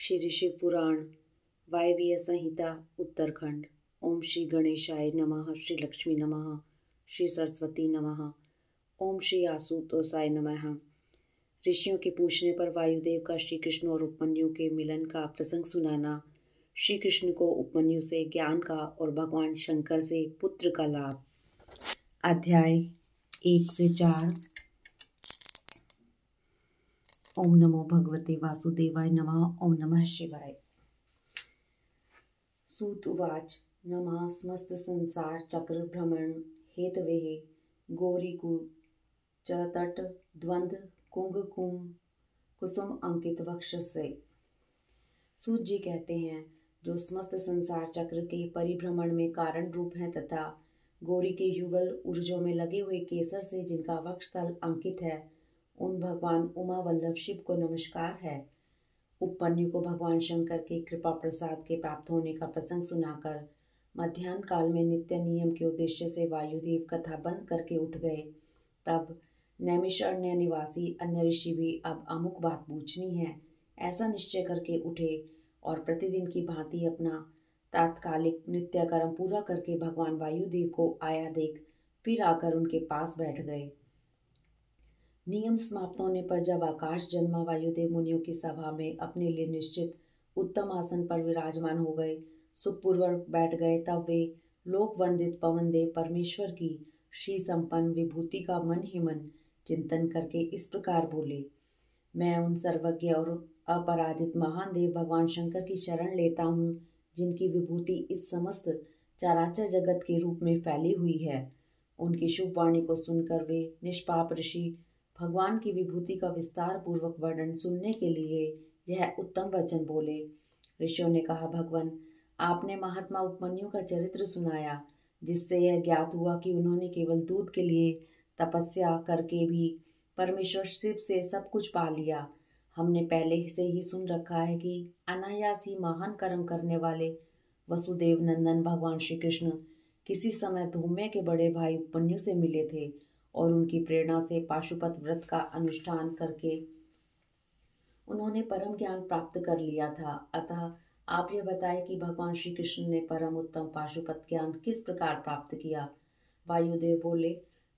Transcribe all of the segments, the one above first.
श्री शिव पुराण वायव्य संहिता उत्तरखंड। ओम श्री गणेशाय नमः, श्री लक्ष्मी नमः, श्री सरस्वती नमः, ओम श्री आशुतोषाय नमः। ऋषियों के पूछने पर वायुदेव का श्री कृष्ण और उपमन्यु के मिलन का प्रसंग सुनाना। श्री कृष्ण को उपमन्यु से ज्ञान का और भगवान शंकर से पुत्र का लाभ। अध्याय 1 से 4। ओम नमो भगवते वासुदेवाय नमः। ओम नमः शिवाय। सूत उवाच नमः समस्त संसार चक्र भ्रमण हेतवे गौरीकु च तट द्वंद कुंग कुम कुसुम अंकित वक्षसे। सूत जी कहते हैं, जो समस्त संसार चक्र के परिभ्रमण में कारण रूप हैं तथा गौरी के युगल ऊर्जों में लगे हुए केसर से जिनका वक्षस्थल अंकित है, उन भगवान उमा वल्लभ शिव को नमस्कार है। उपमन्यु को भगवान शंकर के कृपा प्रसाद के प्राप्त होने का प्रसंग सुनाकर मध्याह्न काल में नित्य नियम के उद्देश्य से वायुदेव कथा बंद करके उठ गए। तब नैमिषारण्य निवासी अन्य ऋषि भी अब अमुक बात पूछनी है ऐसा निश्चय करके उठे और प्रतिदिन की भांति अपना तात्कालिक नित्य कर्म पूरा करके भगवान वायुदेव को आया देख फिर आकर उनके पास बैठ गए। नियम समाप्त होने पर जब आकाश जन्मा वायुदेव मुनियों की सभा में अपने लिए निश्चित उत्तम आसन पर विराजमान हो गए, सुखपूर्वक बैठ गए, तब वे लोक वंदित पवन देव परमेश्वर की श्री संपन्न विभूति का मन ही मन चिंतन करके इस प्रकार बोले। मैं उन सर्वज्ञ और अपराजित महान देव भगवान शंकर की शरण लेता हूँ, जिनकी विभूति इस समस्त चराचर जगत के रूप में फैली हुई है। उनकी शुभ वाणी को सुनकर वे निष्पाप ऋषि भगवान की विभूति का विस्तार पूर्वक वर्णन सुनने के लिए यह उत्तम वचन बोले। ऋषियों ने कहा, भगवान, आपने महात्मा उपमन्यु का चरित्र सुनाया, जिससे यह ज्ञात हुआ कि उन्होंने केवल दूध के लिए तपस्या करके भी परमेश्वर शिव से सब कुछ पा लिया। हमने पहले से ही सुन रखा है कि अनायास ही महान कर्म करने वाले वसुदेव नंदन भगवान श्री कृष्ण किसी समय धूम्य के बड़े भाई उपमन्यु से मिले थे और उनकी प्रेरणा से पाशुपत व्रत का अनुष्ठान करके उन्होंने परम ज्ञान प्राप्त कर लिया था। अतः आप यह बताएं कि भगवान श्री कृष्ण ने परम उत्तम पाशुपत ज्ञान किस प्रकार प्राप्त किया। वायुदेव बोले,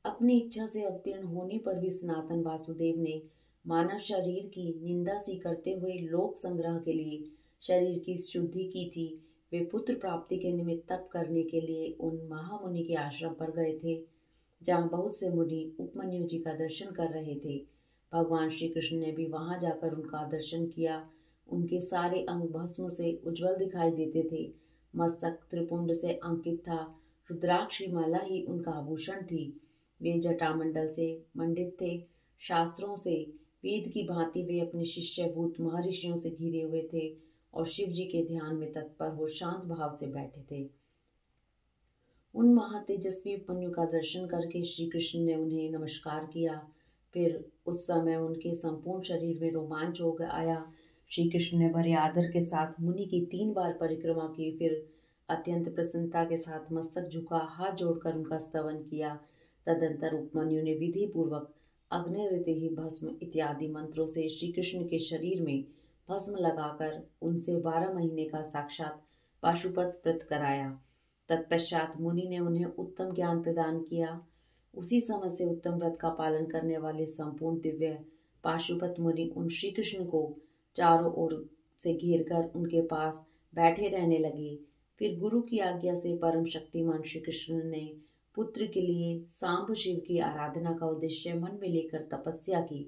अपनी इच्छा से अवतीर्ण होने पर भी सनातन वासुदेव ने मानव शरीर की निंदा सी करते हुए लोक संग्रह के लिए शरीर की शुद्धि की थी। वे पुत्र प्राप्ति के निमित्त तप करने के लिए उन महामुनि के आश्रम पर गए थे, जहाँ बहुत से मुनि उपमन्यु जी का दर्शन कर रहे थे। भगवान श्री कृष्ण ने भी वहां जाकर उनका दर्शन किया। उनके सारे अंग भस्म से उज्जवल दिखाई देते थे। मस्तक त्रिपुंड से अंकित था। रुद्राक्ष माला ही उनका आभूषण थी। वे जटामंडल से मंडित थे। शास्त्रों से वेद की भांति वे अपने शिष्यभूत महर्षियों से घिरे हुए थे और शिव जी के ध्यान में तत्पर हो शांत भाव से बैठे थे। उन महातेजस्वी उपमन्यु का दर्शन करके श्री कृष्ण ने उन्हें नमस्कार किया। फिर उस समय उनके संपूर्ण शरीर में रोमांच हो आया। श्री कृष्ण ने बड़े आदर के साथ मुनि की 3 बार परिक्रमा की। फिर अत्यंत प्रसन्नता के साथ मस्तक झुका हाथ जोड़कर उनका स्तवन किया। तदंतर उपमन्यु ने विधि पूर्वक अग्निरिति भस्म इत्यादि मंत्रों से श्री कृष्ण के शरीर में भस्म लगाकर उनसे 12 महीने का साक्षात पाशुपत व्रत कराया। तत्पश्चात मुनि ने उन्हें उत्तम ज्ञान प्रदान किया। उसी समय से उत्तम व्रत का पालन करने वाले संपूर्ण दिव्य पाशुपत मुनि उन श्री कृष्ण को चारों ओर से घेर कर उनके पास बैठे रहने लगे। फिर गुरु की आज्ञा से परम शक्तिमान श्री कृष्ण ने पुत्र के लिए सांब शिव की आराधना का उद्देश्य मन में लेकर तपस्या की।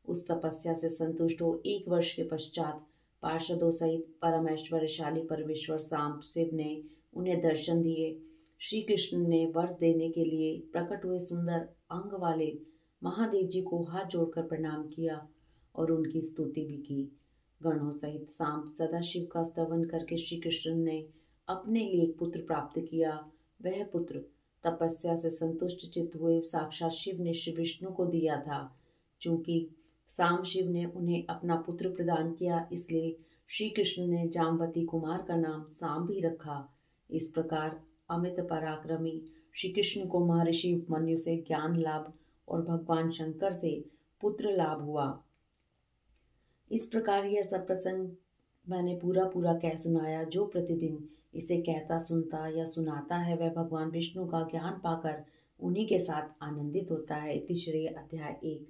उस तपस्या से संतुष्ट हो 1 वर्ष के पश्चात पार्षदों सहित परम ऐश्वर्यशाली परमेश्वर सांब शिव ने उन्हें दर्शन दिए। श्री कृष्ण ने वर देने के लिए प्रकट हुए सुंदर अंग वाले महादेव जी को हाथ जोड़कर प्रणाम किया और उनकी स्तुति भी की। गणों सहित सांब सदाशिव का स्तवन करके श्री कृष्ण ने अपने लिए एक पुत्र प्राप्त किया। वह पुत्र तपस्या से संतुष्ट चित्त हुए साक्षात शिव ने श्री विष्णु को दिया था। चूंकि सांब शिव ने उन्हें अपना पुत्र प्रदान किया, इसलिए श्री कृष्ण ने जाम्बती कुमार का नाम सांब भी रखा। इस प्रकार अमित पराक्रमी श्री कृष्ण को महर्षि उपमन्यु से ज्ञान लाभ और भगवान शंकर से पुत्र लाभ हुआ। इस प्रकार यह सब प्रसंग मैंने पूरा पूरा कह सुनाया। जो प्रतिदिन इसे कहता सुनता या सुनाता है वह भगवान विष्णु का ज्ञान पाकर उन्हीं के साथ आनंदित होता है। इति श्री अध्याय 1।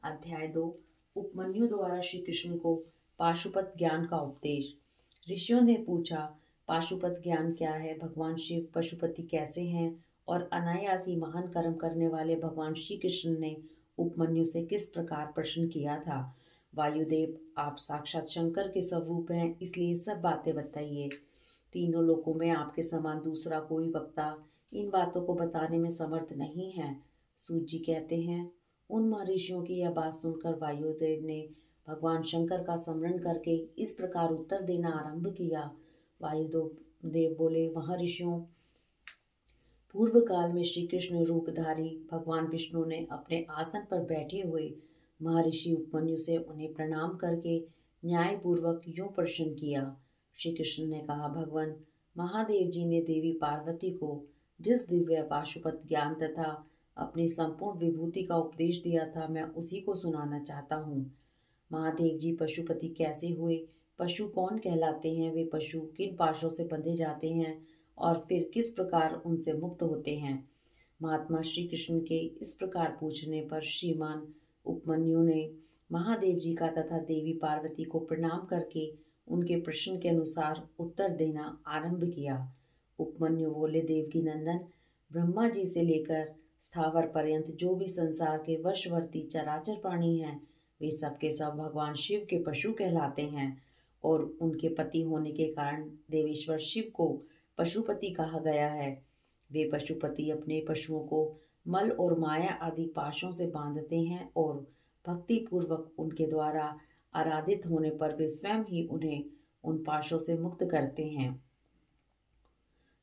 अध्याय 2। उपमन्यु द्वारा श्री कृष्ण को पाशुपत ज्ञान का उपदेश। ऋषियों ने पूछा, पाशुपत ज्ञान क्या है? भगवान शिव पशुपति कैसे हैं? और अनायासी महान कर्म करने वाले भगवान श्री कृष्ण ने उपमन्यु से किस प्रकार प्रश्न किया था? वायुदेव, आप साक्षात शंकर के स्वरूप हैं, इसलिए सब बातें बताइए। तीनों लोकों में आपके समान दूसरा कोई वक्ता इन बातों को बताने में समर्थ नहीं है। सूत जी कहते हैं, उन महर्षियों की यह बात सुनकर वायुदेव ने भगवान शंकर का स्मरण करके इस प्रकार उत्तर देना आरंभ किया। वायुदेव बोले, महर्षियों, पूर्व काल में श्री कृष्ण रूपधारी भगवान विष्णु ने अपने आसन पर बैठे हुए महर्षि उपमन्यु से उन्हें प्रणाम करके न्यायपूर्वक यूं प्रश्न किया। श्री कृष्ण ने कहा, भगवान महादेव जी ने देवी पार्वती को जिस दिव्य पाशुपत ज्ञान तथा अपनी संपूर्ण विभूति का उपदेश दिया था, मैं उसी को सुनाना चाहता हूँ। महादेव जी पशुपति कैसे हुए? पशु कौन कहलाते हैं? वे पशु किन पाशों से बंधे जाते हैं और फिर किस प्रकार उनसे मुक्त होते हैं? महात्मा श्री कृष्ण के इस प्रकार पूछने पर श्रीमान उपमन्यु ने महादेव जी का तथा देवी पार्वती को प्रणाम करके उनके प्रश्न के अनुसार उत्तर देना आरंभ किया। उपमन्यु बोले, देवकी नंदन, ब्रह्मा जी से लेकर स्थावर पर्यंत जो भी संसार के वशवर्ती चराचर प्राणी हैं, वे सब के सब भगवान शिव के पशु कहलाते हैं और उनके पति होने के कारण देवेश्वर शिव को पशुपति कहा गया है। वे पशुपति अपने पशुओं को मल और माया आदि पाशों से बांधते हैं और भक्ति पूर्वक उनके द्वारा आराधित होने पर वे स्वयं ही उन्हें उन पाशों से मुक्त करते हैं।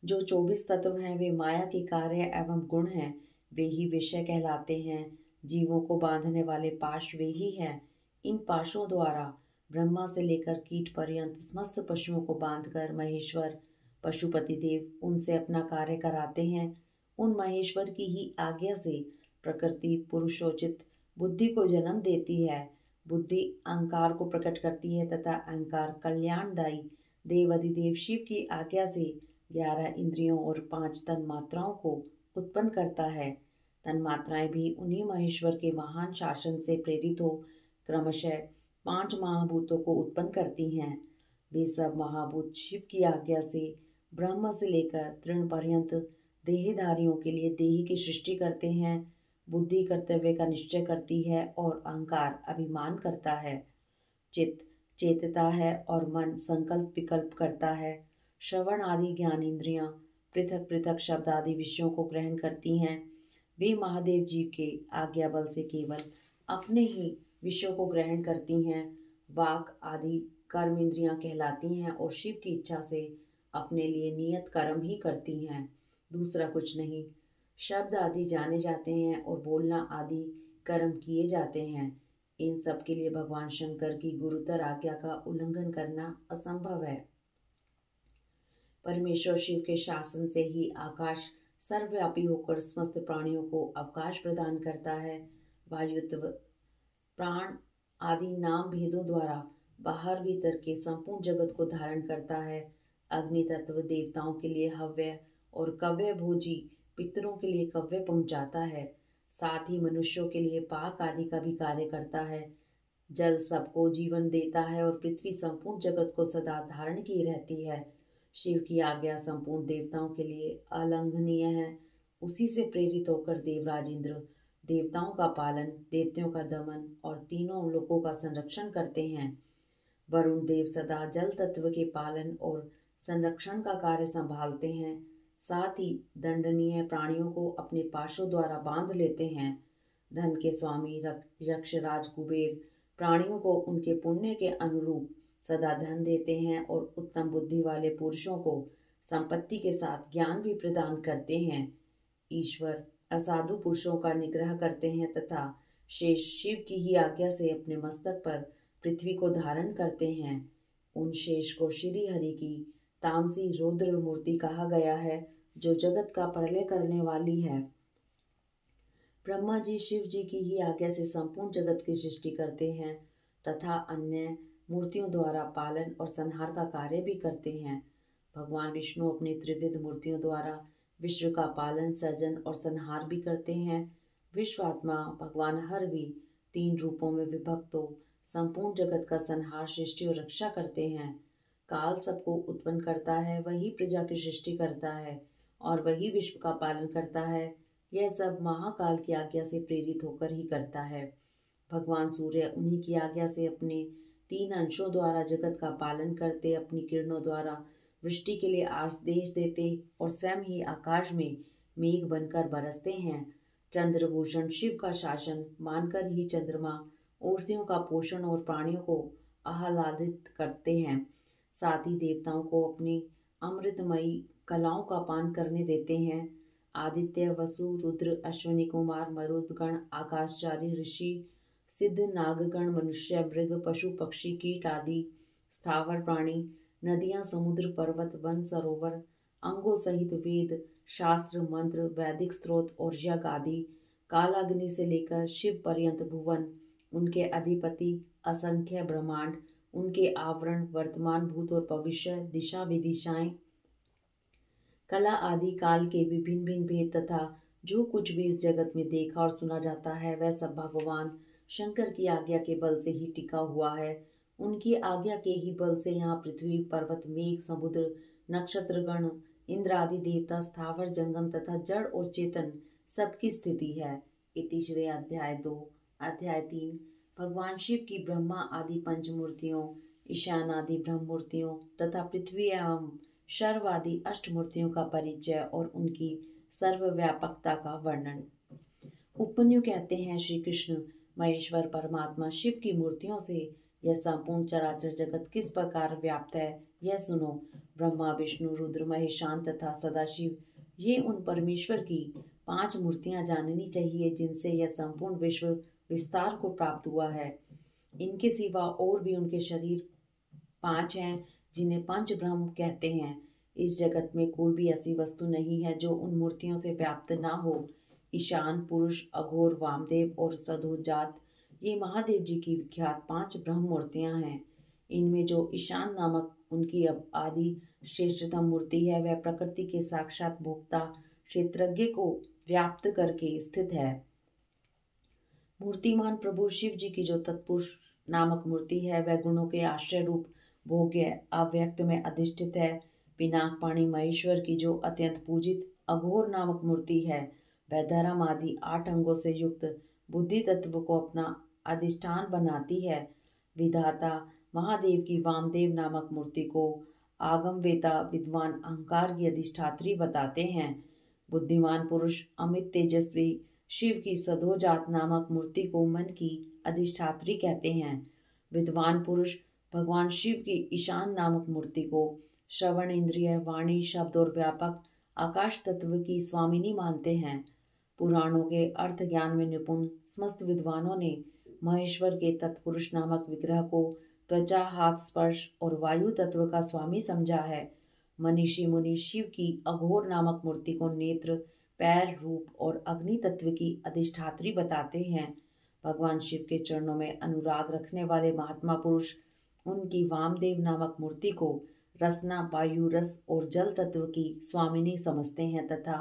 जो 24 तत्व हैं वे माया के कार्य एवं गुण हैं, वे ही विषय कहलाते हैं। जीवों को बांधने वाले पाश वे ही हैं। इन पाशों द्वारा ब्रह्मा से लेकर कीट पर्यंत समस्त पशुओं को बांधकर महेश्वर पशुपति देव उनसे अपना कार्य कराते हैं। उन महेश्वर की ही आज्ञा से प्रकृति पुरुषोचित बुद्धि को जन्म देती है। बुद्धि अहंकार को प्रकट करती है तथा अहंकार कल्याणदायी देवाधिदेव शिव की आज्ञा से 11 इंद्रियों और 5 तन मात्राओं को उत्पन्न करता है। तन मात्राएं भी उन्हीं महेश्वर के महान शासन से प्रेरित हो क्रमशः 5 महाभूतों को उत्पन्न करती हैं। वे सब महाभूत शिव की आज्ञा से ब्रह्म से लेकर तृण पर्यंत देहधारियों के लिए देह की सृष्टि करते हैं। बुद्धि कर्तव्य का निश्चय करती है और अहंकार अभिमान करता है। चित्त चेतता है और मन संकल्प विकल्प करता है। श्रवण आदि ज्ञान इंद्रियां पृथक पृथक शब्द आदि विषयों को ग्रहण करती हैं। वे महादेव जी के आज्ञा बल से केवल अपने ही विषयों को ग्रहण करती हैं। वाक आदि कर्म इंद्रियां कहलाती हैं और शिव की इच्छा से अपने लिए नियत कर्म ही करती हैं, दूसरा कुछ नहीं। शब्द आदि जाने जाते हैं और बोलना आदि कर्म किए जाते हैं। इन सब के लिए भगवान शंकर की गुरुतर आज्ञा का उल्लंघन करना असंभव है। परमेश्वर शिव के शासन से ही आकाश सर्वव्यापी होकर समस्त प्राणियों को अवकाश प्रदान करता है। वायुत्व प्राण आदि नाम भेदों द्वारा बाहर भीतर के संपूर्ण जगत को धारण करता है। अग्नि तत्व देवताओं के लिए हव्य और कव्य भोजी पितरों के लिए कव्य पहुंचाता है। साथ ही मनुष्यों के लिए पाक आदि का भी कार्य करता है। जल सबको जीवन देता है और पृथ्वी संपूर्ण जगत को सदा धारण की रहती है। शिव की आज्ञा संपूर्ण देवताओं के लिए अलंघनीय है। उसी से प्रेरित होकर देवराज इंद्र देवताओं का पालन, देवताओं का दमन और तीनों लोकों का संरक्षण करते हैं। वरुण देव सदा जल तत्व के पालन और संरक्षण का कार्य संभालते हैं। साथ ही दंडनीय प्राणियों को अपने पाशों द्वारा बांध लेते हैं। धन के स्वामी यक्षराज कुबेर प्राणियों को उनके पुण्य के अनुरूप सदा धन देते हैं और उत्तम बुद्धि वाले पुरुषों को संपत्ति के साथ ज्ञान भी प्रदान करते हैं। ईश्वर असाधु पुरुषों का निग्रह करते हैं तथा शेष शिव की ही आज्ञा से अपने मस्तक पर पृथ्वी को धारण करते हैं। उन शेष को श्री हरि की तामसी रौद्र मूर्ति कहा गया है, जो जगत का प्रलय करने वाली है। ब्रह्मा जी शिव जी की ही आज्ञा से संपूर्ण जगत की सृष्टि करते हैं तथा अन्य मूर्तियों द्वारा पालन और संहार का कार्य भी करते हैं। भगवान विष्णु अपनी त्रिविध मूर्तियों द्वारा विश्व का पालन, सर्जन और संहार भी करते हैं। विश्वात्मा भगवान हर भी 3 रूपों में विभक्त हो संपूर्ण जगत का संहार, सृष्टि और रक्षा करते हैं। काल सबको उत्पन्न करता है, वही प्रजा की सृष्टि करता है और वही विश्व का पालन करता है। यह सब महाकाल की आज्ञा से प्रेरित होकर ही करता है। भगवान सूर्य उन्हीं की आज्ञा से अपने 3 अंशों द्वारा जगत का पालन करते, अपनी किरणों द्वारा वृष्टि के लिए आदेश देते और स्वयं ही आकाश में मेघ बनकर बरसते हैं। चंद्रभूषण शिव का शासन मानकर ही चंद्रमा औषधियों का पोषण और प्राणियों को आह्लादित करते हैं। साथ ही देवताओं को अपनी अमृतमयी कलाओं का पान करने देते हैं। आदित्य, वसु, रुद्र, अश्विनी कुमार, मरुदगण, आकाशचारी, ऋषि, सिद्ध, नागगण, मनुष्य, मृग, पशु, पक्षी, कीट आदि स्थावर प्राणी, नदियां, समुद्र, पर्वत, वन, सरोवर, अंगों सहित वेद, शास्त्र, मंत्र, वैदिक स्त्रोत और यज्ञ आदि, कालाग्नि से लेकर शिव पर्यंत भुवन, उनके अधिपति, असंख्य ब्रह्मांड, उनके आवरण, वर्तमान, भूत और भविष्य, दिशा विदिशाएं, कला आदि काल के विभिन्न भिन्न भेद तथा जो कुछ भी इस जगत में देखा और सुना जाता है वह सब भगवान शंकर की आज्ञा के बल से ही टिका हुआ है। उनकी आज्ञा के ही बल से यहाँ पृथ्वी, पर्वत, मेघ, समुद्र, नक्षत्रगण, इंद्र आदि देवता, स्थावर, जंगम तथा जड़ और चेतन सबकी स्थिति है। इति श्री अध्याय 2। अध्याय 3 भगवान शिव की ब्रह्मा आदि पंचमूर्तियों, ईशान आदि ब्रह्म मूर्तियों तथा पृथ्वी एवं शर्वादि अष्टमूर्तियों का परिचय और उनकी सर्वव्यापकता का वर्णन। उपन्यु कहते हैं, श्री कृष्ण महेश्वर परमात्मा शिव की मूर्तियों से यह संपूर्ण चराचर जगत किस प्रकार व्याप्त है यह सुनो। ब्रह्मा, विष्णु, रुद्र, महेशान तथा सदाशिव ये उन परमेश्वर की 5 मूर्तियां जाननी चाहिए जिनसे यह संपूर्ण विश्व विस्तार को प्राप्त हुआ है। इनके सिवा और भी उनके शरीर 5 हैं जिन्हें पंच ब्रह्म कहते हैं। इस जगत में कोई भी ऐसी वस्तु नहीं है जो उन मूर्तियों से व्याप्त ना हो। ईशान, पुरुष, अघोर, वामदेव और सदोजात ये महादेव जी की विख्यात 5 ब्रह्म मूर्तियां हैं। इनमें जो ईशान नामक उनकी अब आदि श्रेष्ठतम मूर्ति है वह प्रकृति के साक्षात भोक्ता क्षेत्रज्ञ को व्याप्त करके स्थित है। मूर्तिमान प्रभु शिव जी की जो तत्पुरुष नामक मूर्ति है वह गुणों के आश्रय रूप भोग्य अव्यक्त में अधिष्ठित है। पिनाक पाणी महेश्वर की जो अत्यंत पूजित अघोर नामक मूर्ति है वह धर्म आदि 8 अंगों से युक्त बुद्धि तत्व को अपना अधिष्ठान बनाती है। विधाता महादेव की वामदेव नामक मूर्ति को आगमवेता विद्वान अहंकार की अधिष्ठात्री बताते हैं। बुद्धिमान पुरुष अमित तेजस्वी शिव की सदोजात नामक मूर्ति को मन की अधिष्ठात्री कहते हैं। विद्वान पुरुष भगवान शिव की ईशान नामक मूर्ति को श्रवण इंद्रिय, वाणी, शब्द और व्यापक आकाश तत्व की स्वामिनी मानते हैं। पुराणों के अर्थ ज्ञान में निपुण समस्त विद्वानों ने महेश्वर के तत्पुरुष नामक विग्रह को त्वचा, हाथ, स्पर्श और वायु तत्व का स्वामी समझा है। मनीषी मुनि शिव की अघोर नामक मूर्ति को नेत्र, पैर, रूप और अग्नि तत्व की अधिष्ठात्री बताते हैं। भगवान शिव के चरणों में अनुराग रखने वाले महात्मा पुरुष उनकी वामदेव नामक मूर्ति को रसना, वायु, रस और जल तत्व की स्वामिनी समझते हैं तथा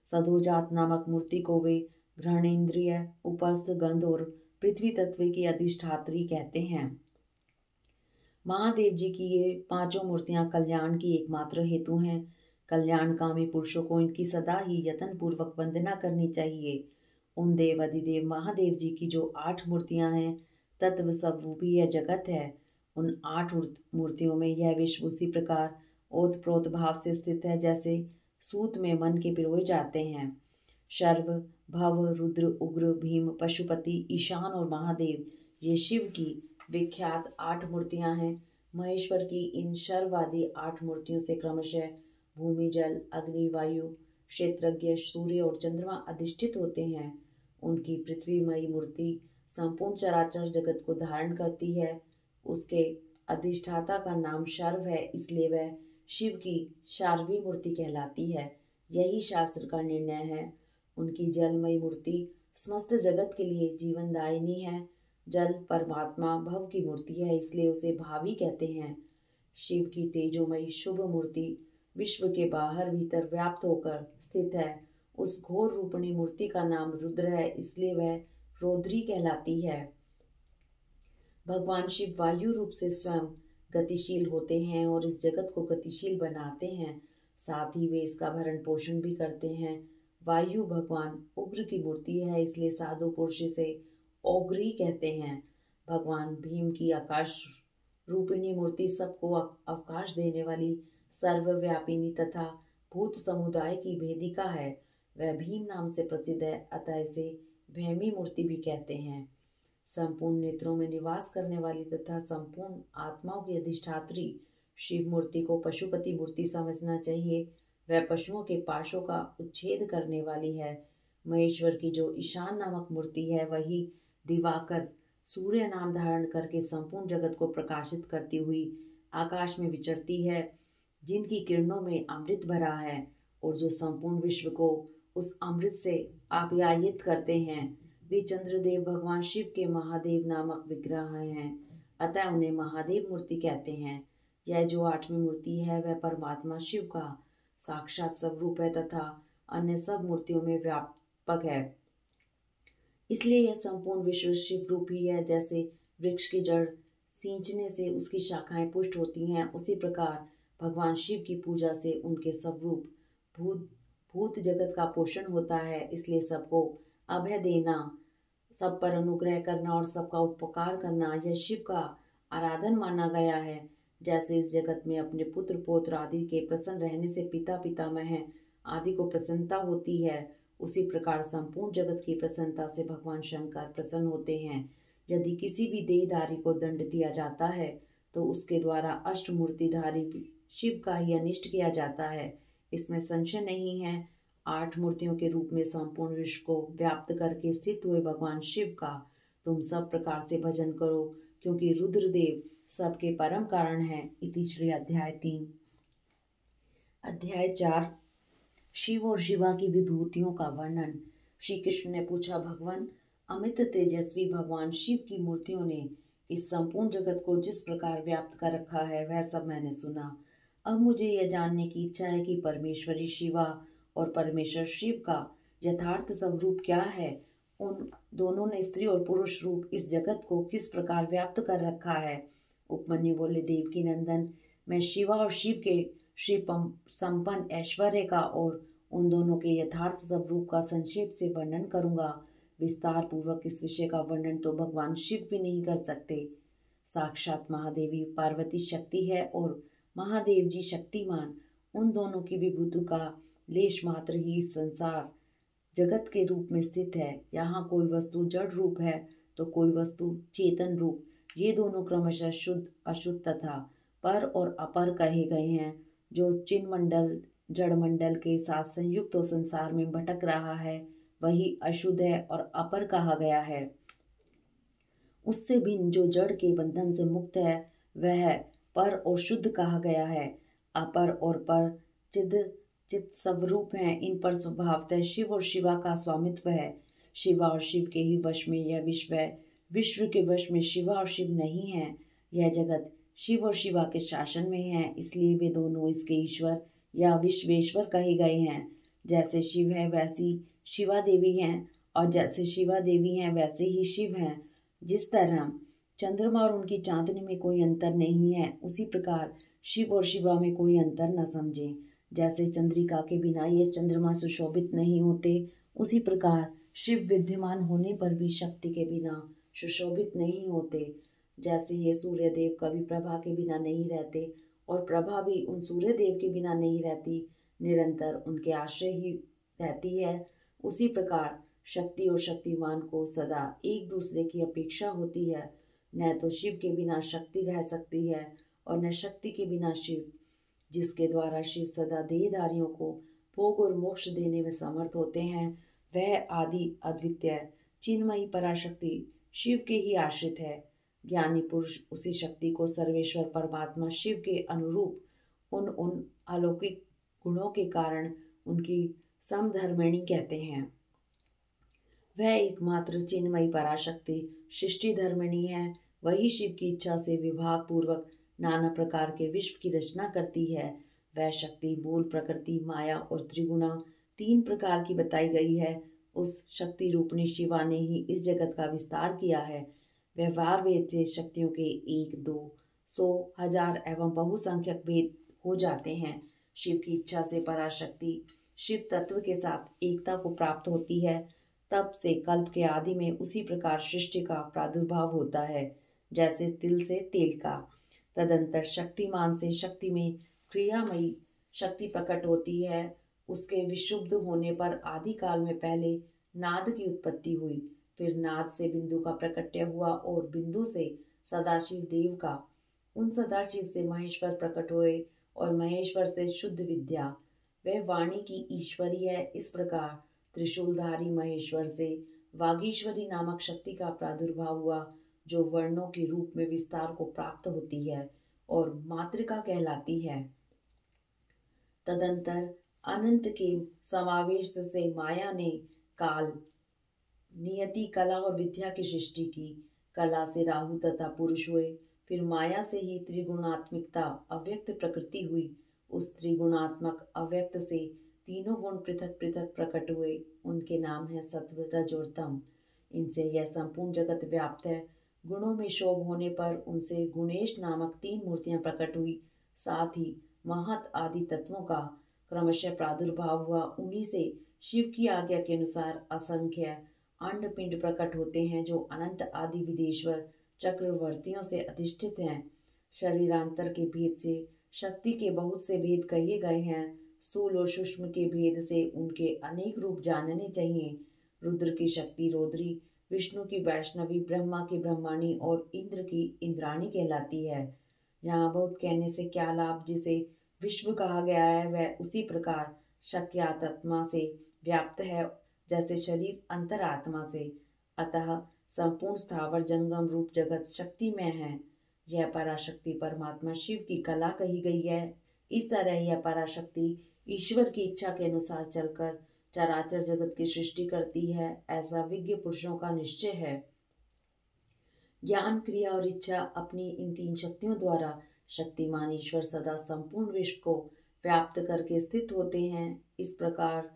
सदोजात नामक मूर्ति को वे घ्राणेन्द्रिय, उपस्थ, गंध और पृथ्वी तत्व की अधिष्ठात्री कहते हैं। महादेव जी की ये 5 मूर्तियां कल्याण की एकमात्र हेतु हैं। कल्याणकामी पुरुषों को इनकी सदा ही यत्न पूर्वक वंदना करनी चाहिए। उन देव अधिदेव महादेव जी की जो 8 मूर्तियां हैं तत्व स्वरूपी यह जगत है। उन 8 मूर्तियों में यह विश्व उसी प्रकार ओतप्रोत भाव से स्थित है जैसे सूत में मन के पिरोए जाते हैं। शर्व, भव, रुद्र, उग्र, भीम, पशुपति, ईशान और महादेव ये शिव की विख्यात 8 मूर्तियां हैं। महेश्वर की इन शर्वादि 8 मूर्तियों से क्रमशः भूमि, जल, अग्नि, वायु, क्षेत्रज्ञ, सूर्य और चंद्रमा अधिष्ठित होते हैं। उनकी पृथ्वीमयी मूर्ति संपूर्ण चराचर जगत को धारण करती है। उसके अधिष्ठाता का नाम शर्व है, इसलिए वह शिव की शार्वी मूर्ति कहलाती है। यही शास्त्र का निर्णय है। उनकी जलमयी मूर्ति समस्त जगत के लिए जीवनदायिनी है। जल परमात्मा भव की मूर्ति है, इसलिए उसे भावी कहते हैं। शिव की तेजोमयी शुभ मूर्ति विश्व के बाहर भीतर व्याप्त होकर स्थित है। उस घोर रूपिणी मूर्ति का नाम रुद्र है, इसलिए वह रौद्री कहलाती है। भगवान शिव वायु रूप से स्वयं गतिशील होते हैं और इस जगत को गतिशील बनाते हैं, साथ ही वे इसका भरण पोषण भी करते हैं। वायु भगवान उग्र की मूर्ति है, इसलिए साधु पुरुष इसे ओग्री कहते हैं। भगवान भीम की आकाश रूपिणी मूर्ति सबको अवकाश देने वाली सर्वव्यापिनी तथा भूत समुदाय की भेदिका है। वह भीम नाम से प्रसिद्ध है, अतः इसे भैमी मूर्ति भी कहते हैं। संपूर्ण नेत्रों में निवास करने वाली तथा संपूर्ण आत्माओं की अधिष्ठात्री शिव मूर्ति को पशुपति मूर्ति समझना चाहिए। वह पशुओं के पाशों का उच्छेद करने वाली है। महेश्वर की जो ईशान नामक मूर्ति है, वही दिवाकर सूर्य नाम धारण करके संपूर्ण जगत को प्रकाशित करती हुई आकाश में विचरती है, जिनकी किरणों में अमृत भरा है और जो संपूर्ण विश्व को उस अमृत से आप्यायित करते हैं। वे चंद्रदेव भगवान शिव के महादेव नामक विग्रह हैं, अतः उन्हें महादेव मूर्ति कहते हैं। यह जो 8वीं मूर्ति है वह परमात्मा शिव का साक्षात स्वरूप है तथा अन्य सब मूर्तियों में व्यापक है, इसलिए यह संपूर्ण विश्व शिव रूप ही है। जैसे वृक्ष की जड़ सींचने से उसकी शाखाएं पुष्ट होती हैं, उसी प्रकार भगवान शिव की पूजा से उनके स्वरूप भूत जगत का पोषण होता है। इसलिए सबको अभय देना, सब पर अनुग्रह करना और सबका उपकार करना यह शिव का आराधन माना गया है। जैसे इस जगत में अपने पुत्र पौत्र आदि के प्रसन्न रहने से पिता पितामह आदि को प्रसन्नता होती है, उसी प्रकार संपूर्ण जगत की प्रसन्नता से भगवान शंकर प्रसन्न होते हैं। यदि किसी भी देहधारी को दंड दिया जाता है तो उसके द्वारा अष्टमूर्तिधारी शिव का ही अनिष्ट किया जाता है, इसमें संशय नहीं है। 8 मूर्तियों के रूप में संपूर्ण विश्व को व्याप्त करके स्थित हुए भगवान शिव का तुम सब प्रकार से भजन करो, क्योंकि रुद्रदेव सबके परम कारण है। इति श्री अध्याय 3। अध्याय 4 शिव और शिवा की विभूतियों का वर्णन। श्री कृष्ण ने पूछा, भगवान अमित तेजस्वी भगवान शिव की मूर्तियों ने इस संपूर्ण जगत को जिस प्रकार व्याप्त कर रखा है वह सब मैंने सुना। अब मुझे यह जानने की इच्छा है कि परमेश्वरी शिवा और परमेश्वर शिव का यथार्थ स्वरूप क्या है। उन दोनों ने स्त्री और पुरुष रूप इस जगत को किस प्रकार व्याप्त कर रखा है। उपमन्यु बोले, देवकी नंदन, मैं शिवा और शिव के श्री संपन्न ऐश्वर्य का और उन दोनों के यथार्थ स्वरूप का संक्षेप से वर्णन करूंगा। विस्तार पूर्वक इस विषय का वर्णन तो भगवान शिव भी नहीं कर सकते। साक्षात महादेवी पार्वती शक्ति है और महादेव जी शक्तिमान। उन दोनों की विभूति का लेश मात्र ही संसार जगत के रूप में स्थित है। यहाँ कोई वस्तु जड़ रूप है तो कोई वस्तु चेतन रूप। ये दोनों क्रमशः शुद्ध अशुद्ध तथा पर और अपर कहे गए हैं। जो चिन्ह मंडल जड़ मंडल के साथ संयुक्त तो संसार में भटक रहा है वही अशुद्ध है और अपर कहा गया है। उससे भिन्न जो जड़ के बंधन से मुक्त है वह पर और शुद्ध कहा गया है। अपर और पर चित स्वरूप हैं, इन पर स्वभावतः शिव और शिवा का स्वामित्व है। शिवा और शिव के ही वश में यह विश्व है, विश्व के वश में शिवा और शिव नहीं है। यह जगत शिव और शिवा के शासन में है, इसलिए वे दोनों इसके ईश्वर या विश्वेश्वर कहे गए हैं। जैसे शिव है वैसी शिवा देवी हैं और जैसे शिवा देवी हैं वैसे ही शिव हैं। जिस तरह चंद्रमा और उनकी चांदनी में कोई अंतर नहीं है, उसी प्रकार शिव और शिवा में कोई अंतर न समझें। जैसे चंद्रिका के बिना ये चंद्रमा सुशोभित नहीं होते, उसी प्रकार शिव विद्यमान होने पर भी शक्ति के बिना सुशोभित नहीं होते। जैसे ये सूर्यदेव कभी प्रभा के बिना नहीं रहते और प्रभा भी उन सूर्यदेव के बिना नहीं रहती, निरंतर उनके आश्रय ही रहती है, उसी प्रकार शक्ति और शक्तिमान को सदा एक दूसरे की अपेक्षा होती है। न तो शिव के बिना शक्ति रह सकती है और न शक्ति के बिना शिव। जिसके द्वारा शिव सदा देहधारियों को भोग और मोक्ष देने में समर्थ होते हैं, वह आदि अद्वितीय चिन्मयी पराशक्ति शिव के ही आश्रित है। ज्ञानी पुरुष उसी शक्ति को सर्वेश्वर परमात्मा शिव के अनुरूप उन अलौकिक गुणों के कारण उनकी समधर्मिणी कहते हैं। वह एकमात्र चिन्मयी पराशक्ति सृष्टि धर्मिणी है। वही शिव की इच्छा से विभाग पूर्वक नाना प्रकार के विश्व की रचना करती है। वह शक्ति मूल, प्रकृति, माया और त्रिगुणा 3 प्रकार की बताई गई है। उस शक्ति रूपणी शिवा ने ही इस जगत का विस्तार किया है। व्यवहार वेद से शक्तियों के 1, 2, 100, 1000 एवं बहुसंख्यक भेद हो जाते हैं। शिव की इच्छा से पराशक्ति शिव तत्व के साथ एकता को प्राप्त होती है। तब से कल्प के आदि में उसी प्रकार सृष्टि का प्रादुर्भाव होता है, जैसे तिल से तेल का। तदंतर शक्तिमान से शक्ति में क्रियामयी शक्ति प्रकट होती है। उसके विशुद्ध होने पर आदि काल में पहले नाद की उत्पत्ति हुई, फिर नाद से बिंदु का प्रकट्य हुआ और बिंदु से सदाशिव देव का। उन सदाशिव से महेश्वर प्रकट हुए और महेश्वर से शुद्ध विद्या, वह वाणी की ईश्वरी है। इस प्रकार त्रिशूलधारी महेश्वर से वागीश्वरी नामक शक्ति का प्रादुर्भाव हुआ, जो वर्णों के रूप में विस्तार को प्राप्त होती है और मातृका कहलाती है। तदंतर अनंत के समावेश से माया ने काल, नियति, कला और विद्या की सृष्टि की। कला से राहु तथा पुरुष हुए, फिर माया से ही त्रिगुणात्मिकता अव्यक्त प्रकृति हुई। उस त्रिगुणात्मक अव्यक्त से तीनों गुण पृथक पृथक प्रकट हुए। उनके नाम है सत्व, रज और तम। इनसे यह संपूर्ण जगत व्याप्त है। गुणों में शोभ होने पर उनसे गुणेश नामक 3 मूर्तियां प्रकट हुई। साथ ही महत आदि तत्वों का क्रमशः प्रादुर्भाव हुआ। उन्हीं से शिव की आज्ञा के अनुसार असंख्य अंड पिंड प्रकट होते हैं, जो अनंत आदि विदेश्वर चक्रवर्तियों से अधिष्ठित हैं। शरीरांतर के भेद से शक्ति के बहुत से भेद कहे गए हैं। स्थूल और सूक्ष्म के भेद से उनके अनेक रूप जानने चाहिए। रुद्र की शक्ति रौद्री, विष्णु की वैष्णवी, ब्रह्मा की ब्रह्माणी और इंद्र की इंद्राणी कहलाती है। यहाँ बहुत कहने से क्या लाभ। जिसे विश्व कहा गया है वह उसी प्रकार शक्यात्मा से व्याप्त है जैसे शरीर अंतरात्मा से। अतः संपूर्ण स्थावर जंगम रूप जगत शक्तिमय है। यह पराशक्ति परमात्मा शिव की कला कही गई है। इस तरह यह पराशक्ति ईश्वर की इच्छा के अनुसार चलकर चराचर जगत की सृष्टि करती है, ऐसा विज्ञ पुरुषों का निश्चय है। ज्ञान, क्रिया और इच्छा अपनी इन 3 शक्तियों द्वारा शक्तिमान ईश्वर सदा संपूर्ण विश्व को व्याप्त करके स्थित होते हैं। इस प्रकार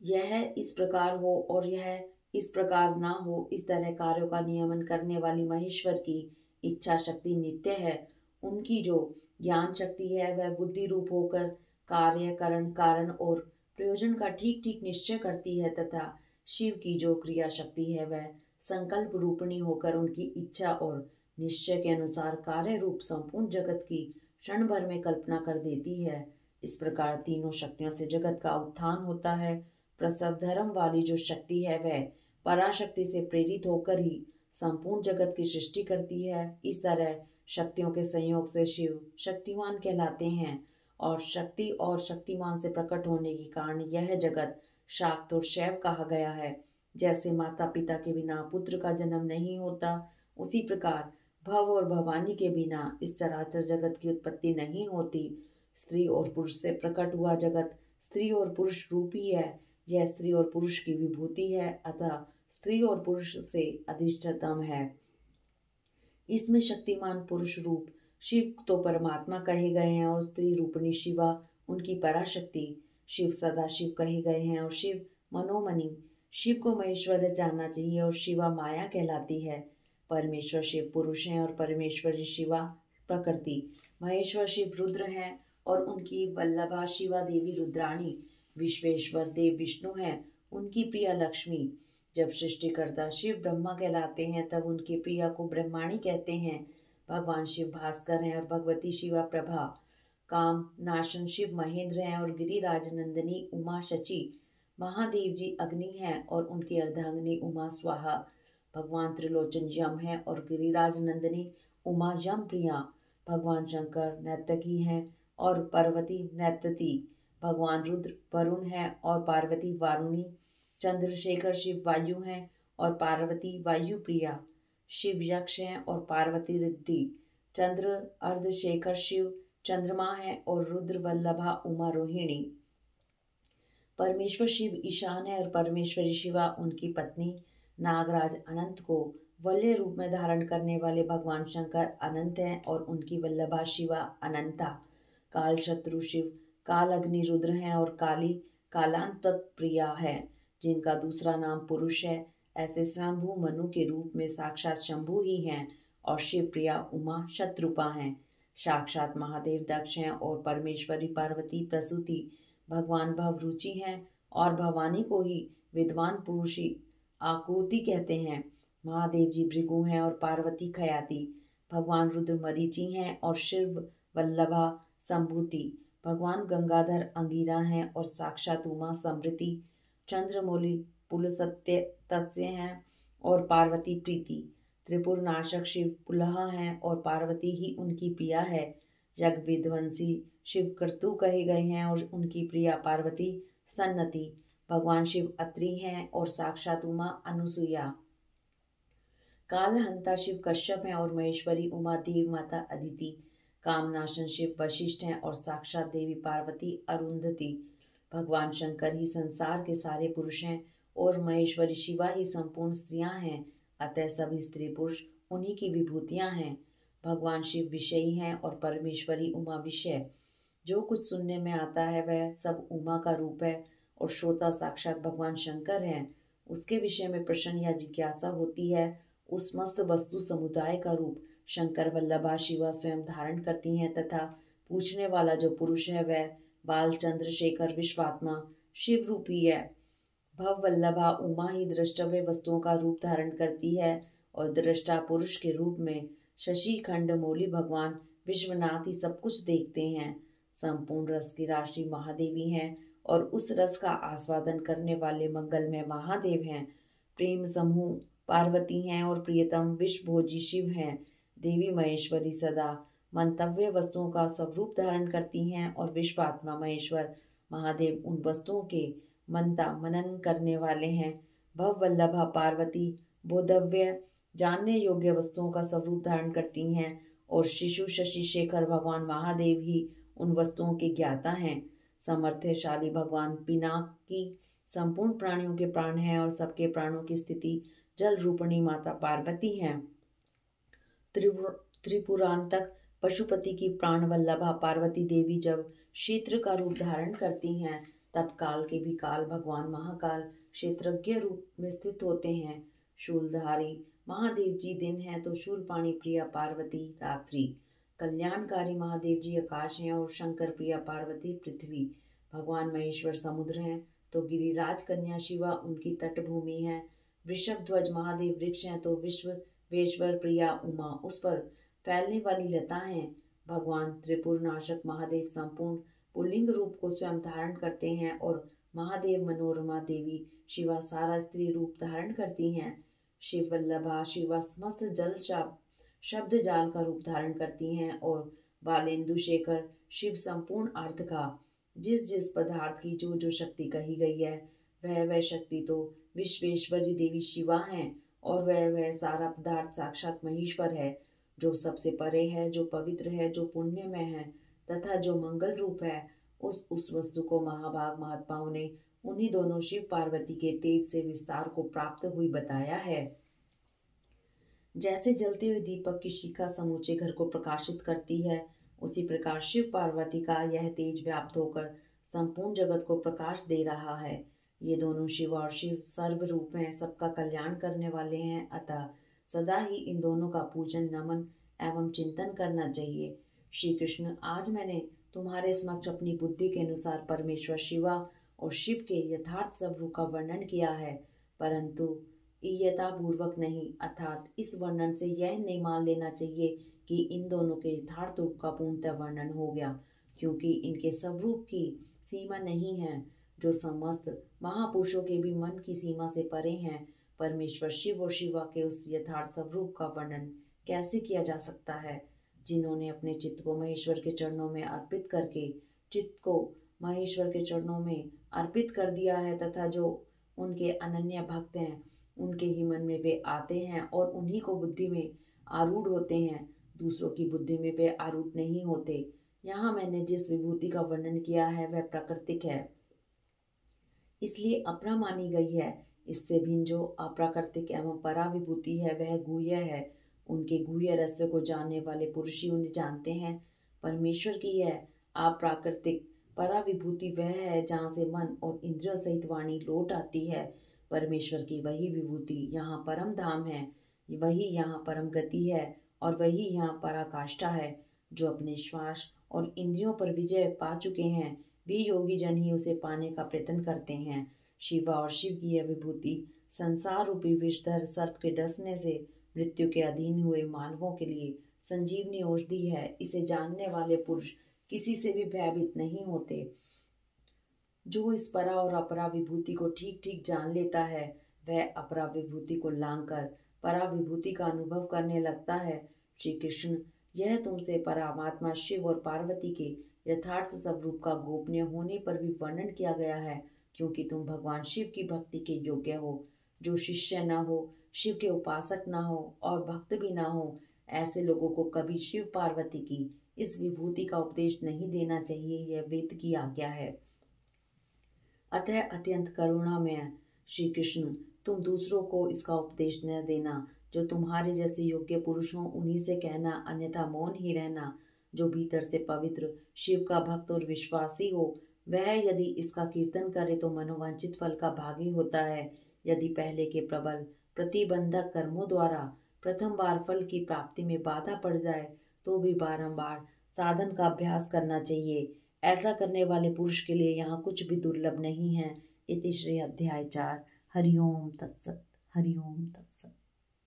यह इस प्रकार हो और यह इस प्रकार ना हो, इस तरह कार्यों का नियमन करने वाली महेश्वर की इच्छा शक्ति नित्य है। उनकी जो ज्ञान शक्ति है वह बुद्धि रूप होकर कार्य, करण, कारण और प्रयोजन का ठीक ठीक निश्चय करती है, तथा शिव की जो क्रिया शक्ति है वह संकल्प रूपणी होकर उनकी इच्छा और निश्चय के अनुसार कार्य रूप संपूर्ण जगत की क्षण भर में कल्पना कर देती है। इस प्रकार तीनों शक्तियों से जगत का उत्थान होता है। प्रसव धर्म वाली जो शक्ति है वह पराशक्ति से प्रेरित होकर ही संपूर्ण जगत की सृष्टि करती है। इस तरह शक्तियों के संयोग से शिव शक्तिमान कहलाते हैं और शक्ति और शक्तिमान से प्रकट होने के कारण यह जगत शाक्त और शैव कहा गया है। जैसे माता पिता के बिना पुत्र का जन्म नहीं होता, उसी प्रकार भव और भवानी के बिना इस चराचर जगत की उत्पत्ति नहीं होती। स्त्री और पुरुष से प्रकट हुआ जगत स्त्री और पुरुष रूपी है। यह स्त्री और पुरुष की विभूति है, अतः स्त्री और पुरुष से अधिष्ठतम है। इसमें शक्तिमान पुरुष रूप शिव तो परमात्मा कहे गए हैं और स्त्री रूपणी शिवा उनकी पराशक्ति। शिव सदा शिव कहे गए हैं और शिव मनोमणि। शिव को महेश्वर जानना चाहिए और शिवा माया कहलाती है। परमेश्वर शिव पुरुष हैं और परमेश्वरी शिवा प्रकृति। महेश्वर शिव रुद्र हैं और उनकी वल्लभा शिवा देवी रुद्राणी। विश्वेश्वर देव विष्णु हैं, उनकी प्रिया लक्ष्मी। जब सृष्टिकर्ता शिव ब्रह्मा कहलाते हैं तब उनकी प्रिया को ब्रह्माणी कहते हैं। भगवान शिव भास्कर हैं और भगवती शिवा प्रभा। काम नाशन शिव महेंद्र हैं और गिरिराज नंदिनी उमा शची। महादेव जी अग्नि हैं और उनकी अर्धांगिनी उमा स्वाहा। भगवान त्रिलोचन यम हैं और गिरिराज नंदिनी उमा यम प्रिया। भगवान शंकर नैतकी हैं और पार्वती नैतती। भगवान रुद्र वरुण हैं और पार्वती वारुणी। चंद्रशेखर शिव वायु हैं और पार्वती वायु प्रिया। शिव यक्ष हैं और पार्वती रिद्धि। चंद्र अर्धशेखर शिव चंद्रमा हैं और रुद्र वल्लभा उमा रोहिणी। परमेश्वर शिव ईशान है और परमेश्वरी शिवा उनकी पत्नी। नागराज अनंत को वल्य रूप में धारण करने वाले भगवान शंकर अनंत हैं और उनकी वल्लभा शिवा अनंता। काल शत्रु शिव काल अग्नि रुद्र हैं और काली कालांतक प्रिया है, जिनका दूसरा नाम पुरुष है। ऐसे शंभु मनु के रूप में साक्षात शंभु ही हैं और शिव प्रिया उमा शत्रुपा हैं। साक्षात महादेव दक्ष हैं और परमेश्वरी पार्वती प्रसूति। भगवान भवरुचि हैं और भवानी को ही विद्वान पुरुषी आकुति कहते हैं। महादेव जी भृगु हैं और पार्वती खयाति। भगवान रुद्र मरीचि हैं और शिव वल्लभा संभूति। भगवान गंगाधर अंगिरा हैं और साक्षात उमा समृति। चंद्रमौली पुलसत्य तत्स्य हैं और पार्वती प्रीति। त्रिपुर नाशक शिव पुलहा हैं और पार्वती ही उनकी प्रिया है। यज्ञ विध्वंसी शिव कर्तु कहे गए हैं और उनकी प्रिया पार्वती सन्नति। भगवान शिव अत्रि हैं और साक्षात उमा अनुसुईया। कालहंता शिव कश्यप हैं और महेश्वरी उमा देव माता अदिति। कामनाशन शिव वशिष्ठ हैं और साक्षात देवी पार्वती अरुंधति। भगवान शंकर ही संसार के सारे पुरुष हैं और महेश्वरी शिवा ही संपूर्ण स्त्रियां हैं, अतः सभी स्त्री पुरुष उन्हीं की विभूतियां हैं। भगवान शिव विषयी हैं और परमेश्वरी उमा विषय। जो कुछ सुनने में आता है वह सब उमा का रूप है और श्रोता साक्षात भगवान शंकर हैं। उसके विषय में प्रश्न या जिज्ञासा होती है, उस मस्त वस्तु समुदाय का रूप शंकर वल्लभा शिवा स्वयं धारण करती हैं तथा पूछने वाला जो पुरुष है वह बाल चंद्रशेखर विश्वात्मा शिव रूपी है। भव वल्लभा उमा ही द्रष्टव्य वस्तुओं का रूप धारण करती है और दृष्टा पुरुष के रूप में शशि खंड मौली भगवान विश्वनाथ ही सब कुछ देखते हैं। संपूर्ण रस की राशि महादेवी हैं और उस रस का आस्वादन करने वाले मंगलमय महादेव हैं। प्रेम समूह पार्वती हैं और प्रियतम विश्वभोजी शिव हैं। देवी महेश्वरी सदा मंतव्य वस्तुओं का स्वरूप धारण करती हैं और विश्वात्मा महेश्वर महादेव उन वस्तुओं के मनता मनन करने वाले हैं। भव वल्लभा पार्वती बोधव्य जानने योग्य वस्तुओं का स्वरूप धारण करती हैं और शिशु शशि शेखर भगवान महादेव ही उन वस्तुओं के ज्ञाता हैं। समर्थशाली भगवान पिनाकी संपूर्ण प्राणियों के प्राण हैं और सबके प्राणों की स्थिति जल रूपणी माता पार्वती हैं। त्रिपुरांतक पशुपति की प्राण वल्लभा पार्वती देवी जब क्षेत्र का रूप धारण करती हैं तब काल के भी काल भगवान महाकाल क्षेत्रज्ञ रूप में स्थित होते हैं। शूलधारी महादेव जी दिन है तो शूलपाणी प्रिया पार्वती रात्रि। कल्याणकारी महादेव जी आकाश हैं और शंकर प्रिया पार्वती पृथ्वी। भगवान महेश्वर समुद्र हैं तो गिरिराज कन्या शिवा उनकी तटभूमि है। वृषभ ध्वज महादेव वृक्ष हैं तो विश्वेश्वर प्रिया उमा उस पर फैलने वाली लता हैं। भगवान त्रिपुर नाशक महादेव संपूर्ण पुल्लिंग रूप को स्वयं धारण करते हैं और महादेव मनोरमा देवी शिवा सारा स्त्री रूप धारण करती हैं। शिव वल्लभा शिवा समस्त जल शब्द जाल का रूप धारण करती हैं और बालेंदु शेखर शिव संपूर्ण अर्थ का। जिस जिस पदार्थ की जो जो शक्ति कही गई है वह शक्ति तो विश्वेश्वरी देवी शिवा हैं और वह सारा पदार्थ साक्षात महेश्वर है, जो सबसे परे है, जो पवित्र है, जो पुण्यमय है तथा जो मंगल रूप है। उस वस्तु को महाभाग महात्माओं ने उन्हीं दोनों शिव पार्वती के तेज से विस्तार को प्राप्त हुई बताया है। जैसे जलते हुए दीपक की शिखा समूचे घर को प्रकाशित करती है, उसी प्रकार शिव पार्वती का यह तेज व्याप्त होकर संपूर्ण जगत को प्रकाश दे रहा है। ये दोनों शिव और शिव सर्व रूप हैं, सबका कल्याण करने वाले हैं, अतः सदा ही इन दोनों का पूजन नमन एवं चिंतन करना चाहिए। श्री कृष्ण, आज मैंने तुम्हारे समक्ष अपनी बुद्धि के अनुसार परमेश्वर शिवा और शिव के यथार्थ स्वरूप का वर्णन किया है, परंतु ईयता पूर्वक नहीं, अर्थात इस वर्णन से यह नहीं मान लेना चाहिए कि इन दोनों के यथार्थ रूप का पूर्णतः वर्णन हो गया, क्योंकि इनके स्वरूप की सीमा नहीं है, जो समस्त महापुरुषों के भी मन की सीमा से परे हैं। परमेश्वर शिव और शिवा के उस यथार्थ स्वरूप का वर्णन कैसे किया जा सकता है, जिन्होंने अपने चित्त को महेश्वर के चरणों में अर्पित करके चित्त को महेश्वर के चरणों में अर्पित कर दिया है तथा जो उनके अनन्य भक्त हैं, उनके ही मन में वे आते हैं और उन्हीं को बुद्धि में आरूढ़ होते हैं, दूसरों की बुद्धि में वे आरूढ़ नहीं होते। यहाँ मैंने जिस विभूति का वर्णन किया है वह प्राकृतिक है, इसलिए अपरा मानी गई है। इससे भिन्न जो अप्राकृतिक एवं परा विभूति है वह गुह्य है। उनके गुह्य रहस्य को जानने वाले पुरुष ही उन्हें जानते हैं। परमेश्वर की यह अप्राकृतिक परा विभूति वह है जहाँ से मन और इंद्रियों सहित वाणी लौट आती है। परमेश्वर की वही विभूति यहाँ परम धाम है, वही यहाँ परम गति है और वही यहाँ पराकाष्ठा है। जो अपने श्वास और इंद्रियों पर विजय पा चुके हैं वे योगी जन ही उसे पाने का प्रयत्न करते हैं। शिवा और शिव की यह विभूति संसार रूपी विषधर सर्प के डसने से मृत्यु के अधीन हुए मानवों के लिए संजीवनी औषधि है। इसे जानने वाले पुरुष किसी से भी भयभीत नहीं होते। जो इस परा और अपरा विभूति को ठीक ठीक जान लेता है वह अपरा विभूति को लांघकर परा विभूति का अनुभव करने लगता है। श्री कृष्ण, यह तुमसे परमात्मा शिव और पार्वती के यथार्थ स्वरूप का गोपनीय होने पर भी वर्णन किया गया है, क्योंकि तुम भगवान शिव की भक्ति के योग्य हो। जो शिष्य न हो, शिव के उपासक न हो और भक्त भी न हो, ऐसे लोगों को कभी शिव पार्वती की इस विभूति का उपदेश नहीं देना चाहिए। यह वेद की आज्ञा है। अतः अत्यंत करुणामय श्री कृष्ण, तुम दूसरों को इसका उपदेश न देना। जो तुम्हारे जैसे योग्य पुरुष हो उन्हीं से कहना, अन्यथा मौन ही रहना। जो भीतर से पवित्र शिव का भक्त और विश्वासी हो वह यदि इसका कीर्तन करे तो मनोवांछित फल का भागी होता है। यदि पहले के प्रबल प्रतिबंधक कर्मों द्वारा प्रथम बार फल की प्राप्ति में बाधा पड़ जाए तो भी बारंबार साधन का अभ्यास करना चाहिए। ऐसा करने वाले पुरुष के लिए यहाँ कुछ भी दुर्लभ नहीं है। इति श्री अध्याय 4। हरिओम तत्सत। हरिओम तत्सत।